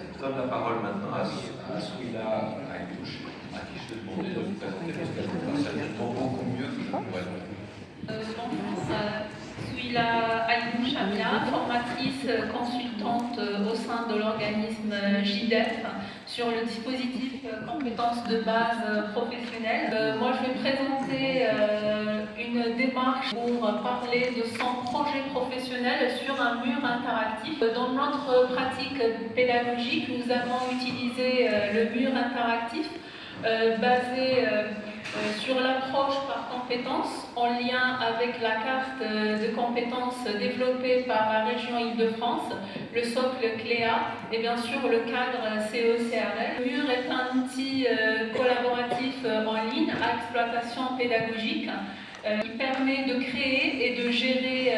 Je donne la parole maintenant à Souila Ayouch, à qui je te demande de vous présenter parce qu'elle vous parle certainement beaucoup mieux que je pourrais le faire. Bonjour, Souila Ayouch Amia, formatrice consultante au sein de l'organisme JDEF sur le dispositif compétences de base professionnelle. Moi, je vais présenter une démarche pour parler de son projet professionnel sur un mur interactif. Dans notre pratique pédagogique, nous avons utilisé le mur interactif basé sur l'approche par compétences en lien avec la carte de compétences développée par la région Île-de-France, le socle CLEA et bien sûr le cadre CE-CRL. Le mur est un outil collaboratif en ligne à exploitation pédagogique qui permet de créer et de gérer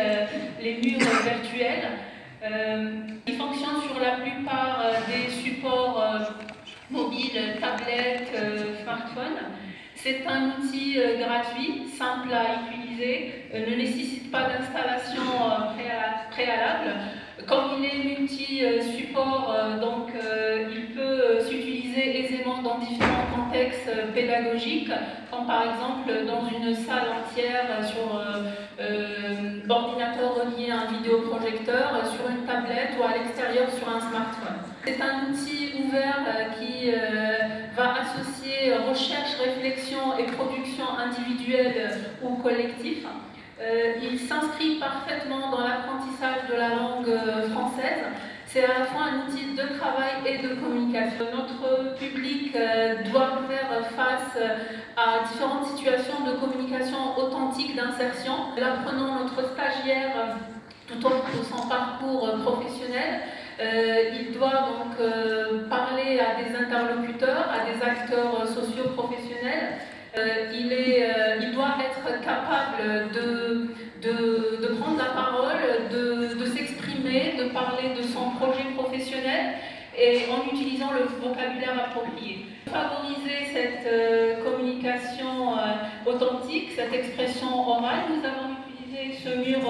les murs virtuels. Il fonctionne sur la plupart des supports mobiles, tablettes, smartphones. C'est un outil gratuit, simple à utiliser, ne nécessite pas d'installation préalable. Comme il est multi-support, il peut s'utiliser aisément dans différents contextes pédagogiques, comme par exemple dans une salle entière sur l'ordinateur relié à un vidéoprojecteur, sur une tablette ou à l'extérieur sur un smartphone. C'est un outil ouvert qui va associer recherche, réflexion et production individuelle ou collective. Il s'inscrit parfaitement dans l'apprentissage de la langue française. C'est à la fois un outil de travail et de communication. Notre public doit faire face à différentes situations de communication authentique, d'insertion. L'apprenant, notre stagiaire, tout au long de son parcours professionnel, il doit donc parler à des interlocuteurs, à des acteurs socio-professionnels. Il doit être capable de prendre la parole, de s'exprimer, de parler de son projet professionnel et en utilisant le vocabulaire approprié. Favoriser cette communication authentique, cette expression orale, nous avons utilisé ce mur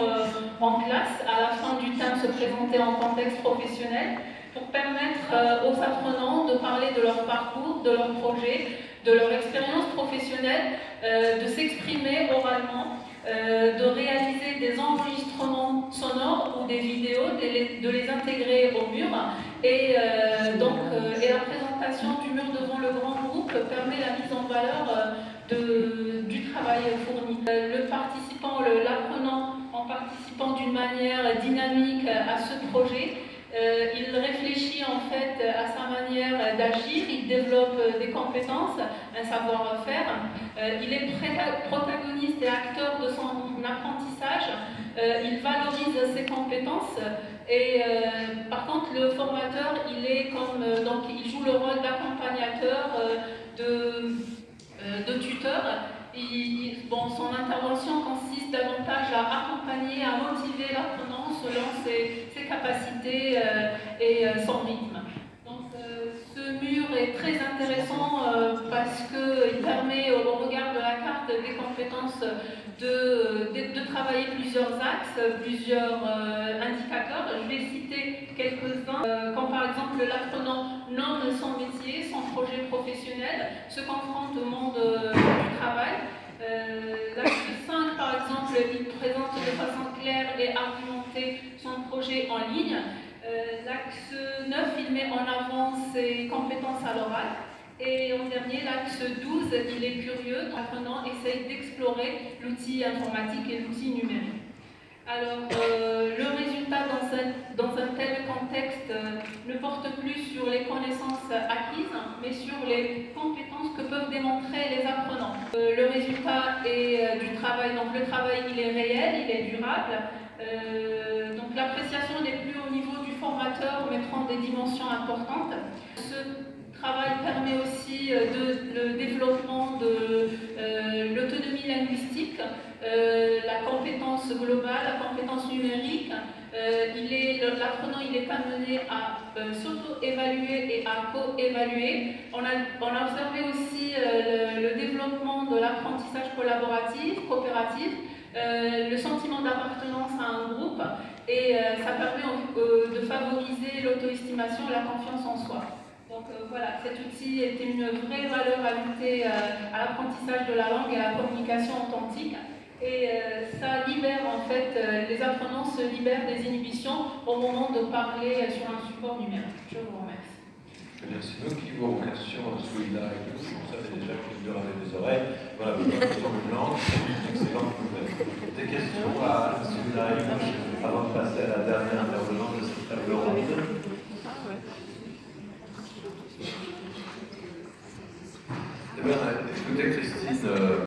en classe à la fin du terme se présenter en contexte professionnel pour permettre aux apprenants de parler de leur parcours, de leur projet, de leur expérience professionnelle, de s'exprimer oralement, de réaliser des enregistrements sonores ou des vidéos, de les intégrer au mur et la présentation du mur devant le grand groupe permet la mise en valeur du travail fourni. Le participant, l'apprenant, en participant d'une manière dynamique à ce projet, il réfléchit en fait à sa manière d'agir, il développe des compétences, un savoir-faire, il est protagoniste et acteur de son apprentissage, il valorise ses compétences et par contre le formateur il joue le rôle d'accompagnateur, de tuteur. Son intervention consiste davantage à accompagner, à motiver l'apprenant selon ses capacités et son rythme. Donc ce mur est très intéressant parce qu'il permet au regard de la carte des compétences de travailler plusieurs axes, plusieurs indicateurs. Je vais citer quelques-uns, comme par exemple l'apprenant nomme son métier, son projet professionnel, se confronte au monde du travail. L'axe 5, par exemple, il présente de façon claire et argumentée son projet en ligne. L'axe 9, il met en avant ses compétences à l'oral. Et en dernier, l'axe 12, il est curieux, l'apprenant essaye d'explorer l'outil informatique et l'outil numérique. Alors, le résultat dans un tel contexte ne porte plus sur les connaissances acquises, mais sur les compétences que peuvent démontrer les apprenants. Le résultat est du travail, donc le travail il est réel, il est durable. Donc l'appréciation n'est plus au niveau du formateur, mais prend des dimensions importantes. Ce travail permet aussi le développement de l'autonomie linguistique, la compétence globale, la compétence numérique. L'apprenant il est amené à s'auto-évaluer et à co-évaluer. On a observé aussi le développement de l'apprentissage collaboratif, coopératif, le sentiment d'appartenance à un groupe et ça permet de favoriser l'auto-estimation et la confiance en soi. cet outil est une vraie valeur ajoutée à l'apprentissage de la langue et à la communication authentique. Et ça libère en fait, les apprenants se libèrent des inhibitions au moment de parler sur un support numérique. Je vous remercie. C'est nous qui vous remercions, Souila et nous. Vous savez déjà que vous avez des oreilles. Voilà, vous avez une langue, excellente nouvelle. Des questions à Souila et nous avant de passer à la dernière intervenante de cette table ronde. Eh bien, écoutez, Christine.